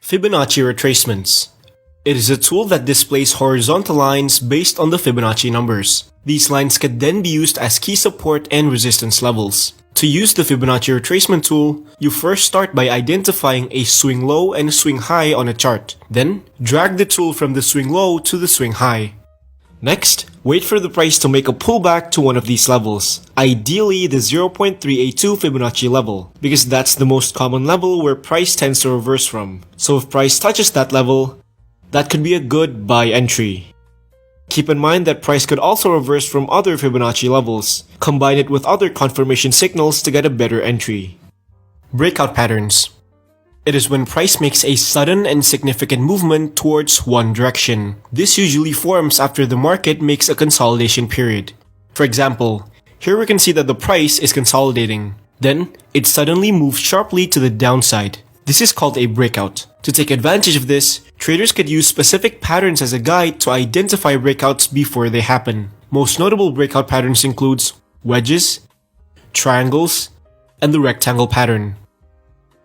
Fibonacci retracements. It is a tool that displays horizontal lines based on the Fibonacci numbers. These lines can then be used as key support and resistance levels. To use the Fibonacci retracement tool, you first start by identifying a swing low and a swing high on a chart. Then, drag the tool from the swing low to the swing high. Next, wait for the price to make a pullback to one of these levels, ideally the 0.382 Fibonacci level, because that's the most common level where price tends to reverse from. So if price touches that level, that could be a good buy entry. Keep in mind that price could also reverse from other Fibonacci levels. Combine it with other confirmation signals to get a better entry. Breakout patterns. It is when price makes a sudden and significant movement towards one direction. This usually forms after the market makes a consolidation period. For example, here we can see that the price is consolidating. Then, it suddenly moves sharply to the downside. This is called a breakout. To take advantage of this, traders could use specific patterns as a guide to identify breakouts before they happen. Most notable breakout patterns include wedges, triangles, and the rectangle pattern.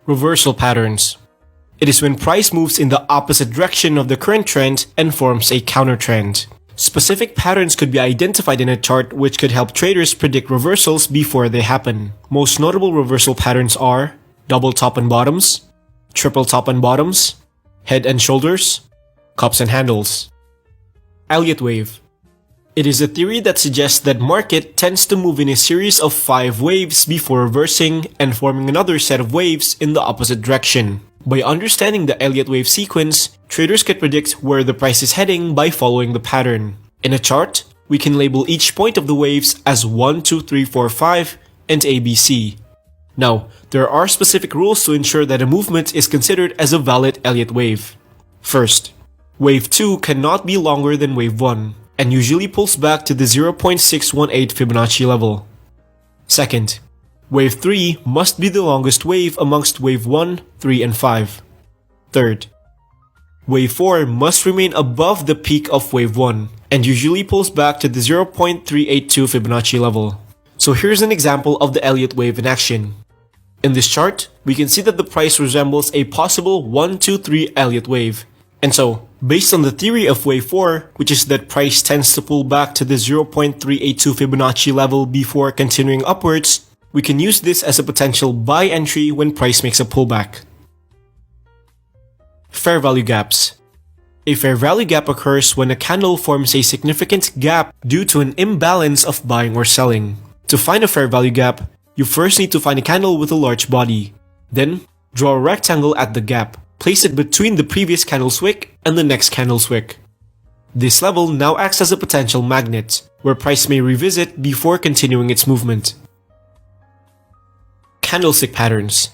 Reversal patterns. It is when price moves in the opposite direction of the current trend and forms a counter trend. Specific patterns could be identified in a chart which could help traders predict reversals before they happen. Most notable reversal patterns are double top and bottoms, triple top and bottoms, head and shoulders, cups and handles. Elliott wave. It is a theory that suggests that market tends to move in a series of 5 waves before reversing and forming another set of waves in the opposite direction. By understanding the Elliott wave sequence, traders can predict where the price is heading by following the pattern. In a chart, we can label each point of the waves as 1, 2, 3, 4, 5 and ABC. Now, there are specific rules to ensure that a movement is considered as a valid Elliott wave. First, wave 2 cannot be longer than wave 1. And usually pulls back to the 0.618 Fibonacci level. Second, wave 3 must be the longest wave amongst wave 1, 3, and 5. Third, wave 4 must remain above the peak of wave 1 and usually pulls back to the 0.382 Fibonacci level. So here's an example of the Elliott wave in action. In this chart, we can see that the price resembles a possible 1, 2, 3 Elliott wave. And so, based on the theory of wave 4, which is that price tends to pull back to the 0.382 Fibonacci level before continuing upwards, we can use this as a potential buy entry when price makes a pullback. Fair value gaps. A fair value gap occurs when a candle forms a significant gap due to an imbalance of buying or selling. To find a fair value gap, you first need to find a candle with a large body. Then, draw a rectangle at the gap. Place it between the previous candle's wick and the next candle's wick. This level now acts as a potential magnet, where price may revisit before continuing its movement. Candlestick patterns.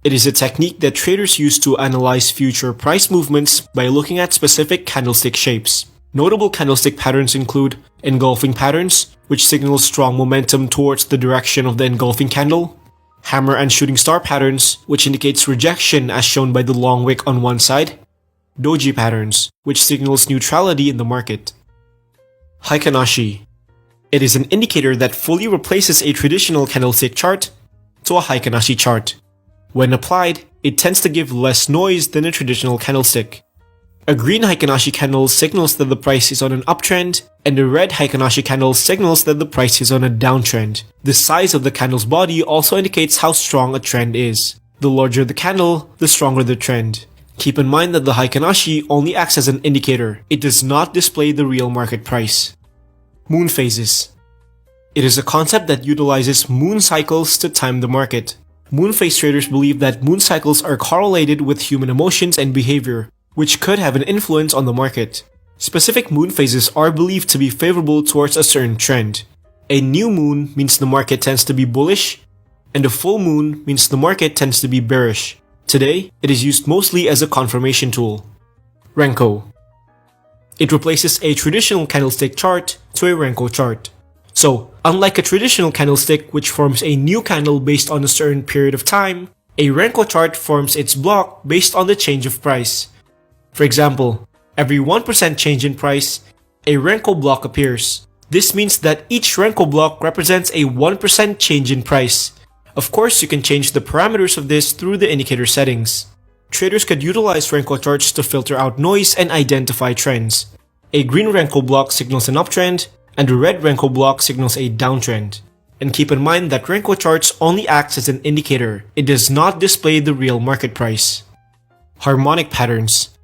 It is a technique that traders use to analyze future price movements by looking at specific candlestick shapes. Notable candlestick patterns include engulfing patterns, which signal strong momentum towards the direction of the engulfing candle, hammer and shooting star patterns, which indicates rejection as shown by the long wick on one side, doji patterns, which signals neutrality in the market. Heikin-Ashi. It is an indicator that fully replaces a traditional candlestick chart to a Heikin-Ashi chart. When applied, it tends to give less noise than a traditional candlestick. A green Heikin-Ashi candle signals that the price is on an uptrend, and a red Heikin-Ashi candle signals that the price is on a downtrend. The size of the candle's body also indicates how strong a trend is. The larger the candle, the stronger the trend. Keep in mind that the Heikin-Ashi only acts as an indicator. It does not display the real market price. Moon phases. It is a concept that utilizes moon cycles to time the market. Moon phase traders believe that moon cycles are correlated with human emotions and behavior, which could have an influence on the market. Specific moon phases are believed to be favorable towards a certain trend. A new moon means the market tends to be bullish, and a full moon means the market tends to be bearish. Today, it is used mostly as a confirmation tool. Renko. It replaces a traditional candlestick chart to a Renko chart. So, unlike a traditional candlestick which forms a new candle based on a certain period of time, a Renko chart forms its block based on the change of price. For example, every 1% change in price, a Renko block appears. This means that each Renko block represents a 1% change in price. Of course, you can change the parameters of this through the indicator settings. Traders could utilize Renko charts to filter out noise and identify trends. A green Renko block signals an uptrend, and a red Renko block signals a downtrend. And keep in mind that Renko charts only acts as an indicator. It does not display the real market price. Harmonic patterns.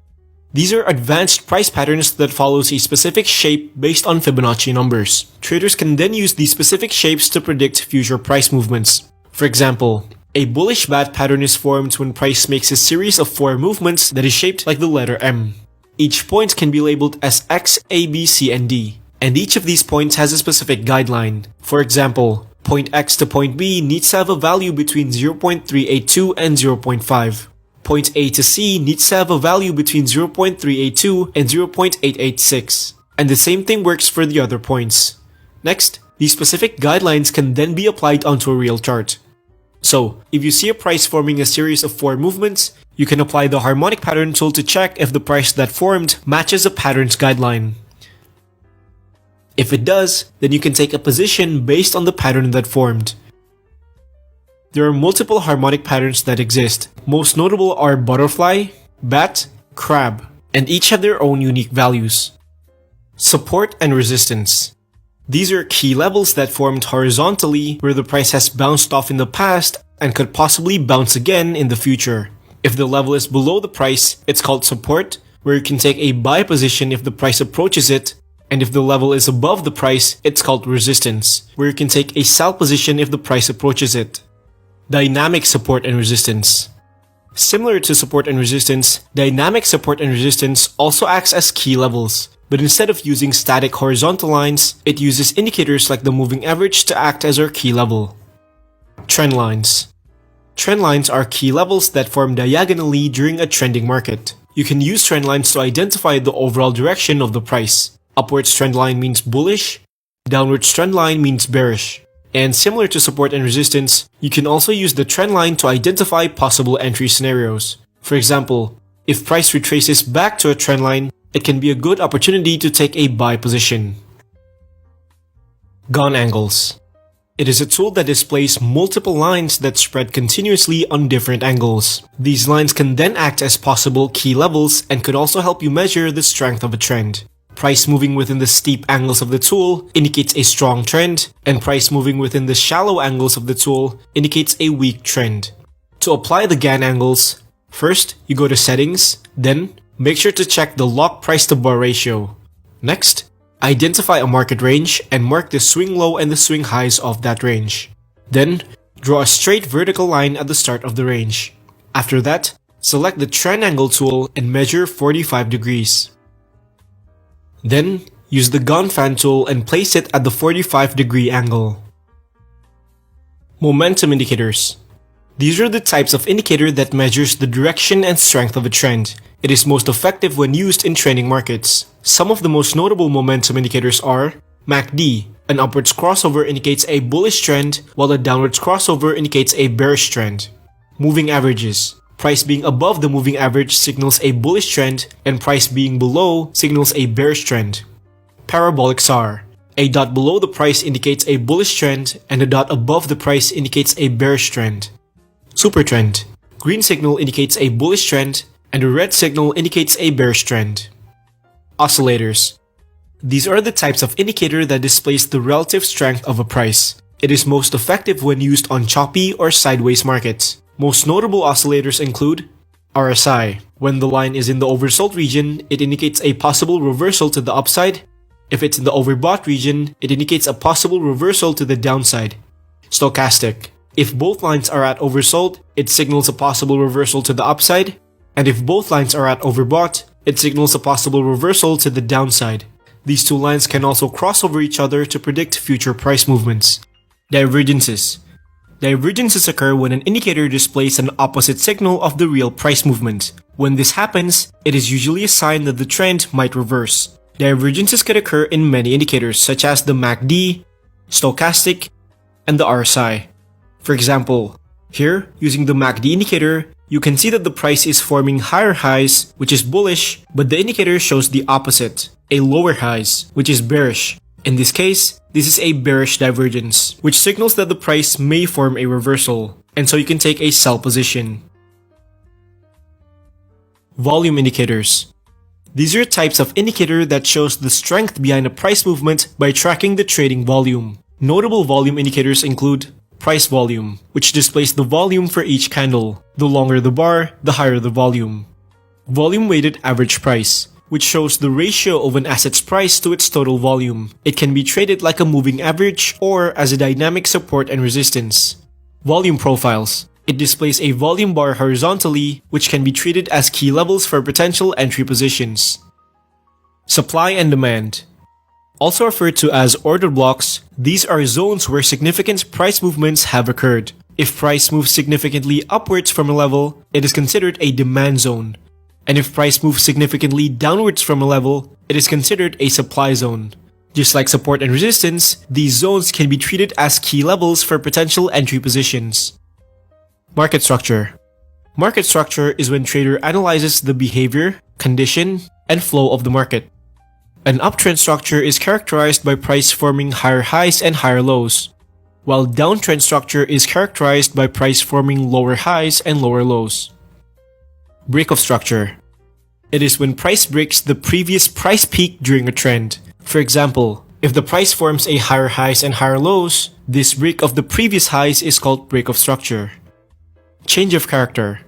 These are advanced price patterns that follows a specific shape based on Fibonacci numbers. Traders can then use these specific shapes to predict future price movements. For example, a bullish bat pattern is formed when price makes a series of 4 movements that is shaped like the letter M. Each point can be labeled as X, A, B, C, and D, and each of these points has a specific guideline. For example, point X to point B needs to have a value between 0.382 and 0.5. Point A to C needs to have a value between 0.382 and 0.886. And the same thing works for the other points. Next, these specific guidelines can then be applied onto a real chart. So, if you see a price forming a series of 4 movements, you can apply the harmonic pattern tool to check if the price that formed matches the pattern's guideline. If it does, then you can take a position based on the pattern that formed. There are multiple harmonic patterns that exist. Most notable are butterfly, bat, crab, and each have their own unique values. Support and resistance. These are key levels that formed horizontally where the price has bounced off in the past and could possibly bounce again in the future. If the level is below the price, it's called support, where you can take a buy position if the price approaches it, and if the level is above the price, it's called resistance, where you can take a sell position if the price approaches it. Dynamic support and resistance. Similar to support and resistance, dynamic support and resistance also acts as key levels, but instead of using static horizontal lines, it uses indicators like the moving average to act as our key level. Trend lines. Trend lines are key levels that form diagonally during a trending market. You can use trend lines to identify the overall direction of the price. Upwards trend line means bullish, downwards trend line means bearish. And similar to support and resistance, you can also use the trend line to identify possible entry scenarios. For example, if price retraces back to a trend line, it can be a good opportunity to take a buy position. Gun angles. It is a tool that displays multiple lines that spread continuously on different angles. These lines can then act as possible key levels and could also help you measure the strength of a trend. Price moving within the steep angles of the tool indicates a strong trend, and price moving within the shallow angles of the tool indicates a weak trend. To apply the Gann angles, first you go to Settings, then make sure to check the lock price to bar ratio. Next, identify a market range and mark the swing low and the swing highs of that range. Then, draw a straight vertical line at the start of the range. After that, select the Trend Angle tool and measure 45 degrees. Then, use the gun fan tool and place it at the 45-degree angle. Momentum indicators. These are the types of indicator that measures the direction and strength of a trend. It is most effective when used in trending markets. Some of the most notable momentum indicators are MACD. An upwards crossover indicates a bullish trend, while a downwards crossover indicates a bearish trend. Moving averages. Price being above the moving average signals a bullish trend, and price being below signals a bearish trend. Parabolic SAR. A dot below the price indicates a bullish trend, and a dot above the price indicates a bearish trend. Supertrend. Green signal indicates a bullish trend, and a red signal indicates a bearish trend. Oscillators. These are the types of indicator that displays the relative strength of a price. It is most effective when used on choppy or sideways markets. Most notable oscillators include RSI. When the line is in the oversold region, it indicates a possible reversal to the upside. If it's in the overbought region, it indicates a possible reversal to the downside. Stochastic. If both lines are at oversold, it signals a possible reversal to the upside. And if both lines are at overbought, it signals a possible reversal to the downside. These two lines can also cross over each other to predict future price movements. Divergences. Divergences occur when an indicator displays an opposite signal of the real price movement. When this happens, it is usually a sign that the trend might reverse. Divergences can occur in many indicators such as the MACD, stochastic, and the RSI. For example, here, using the MACD indicator, you can see that the price is forming higher highs, which is bullish, but the indicator shows the opposite, a lower highs, which is bearish. In this case, this is a bearish divergence, which signals that the price may form a reversal, and so you can take a sell position. Volume indicators. These are types of indicator that shows the strength behind a price movement by tracking the trading volume. Notable volume indicators include price volume, which displays the volume for each candle. The longer the bar, the higher the volume. Volume weighted average price, which shows the ratio of an asset's price to its total volume. It can be traded like a moving average or as a dynamic support and resistance. Volume profiles. It displays a volume bar horizontally, which can be treated as key levels for potential entry positions. Supply and demand. Also referred to as order blocks, these are zones where significant price movements have occurred. If price moves significantly upwards from a level, it is considered a demand zone. And if price moves significantly downwards from a level, it is considered a supply zone. Just like support and resistance, these zones can be treated as key levels for potential entry positions. Market structure. Market structure is when trader analyzes the behavior, condition, and flow of the market. An uptrend structure is characterized by price forming higher highs and higher lows, while downtrend structure is characterized by price forming lower highs and lower lows. Break of structure. It is when price breaks the previous price peak during a trend. For example, if the price forms a higher highs and higher lows, this break of the previous highs is called break of structure. Change of character.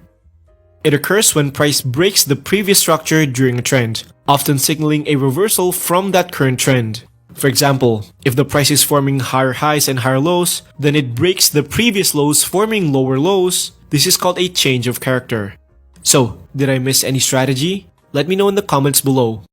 It occurs when price breaks the previous structure during a trend, often signaling a reversal from that current trend. For example, if the price is forming higher highs and higher lows, then it breaks the previous lows forming lower lows. This is called a change of character. So, did I miss any strategy? Let me know in the comments below.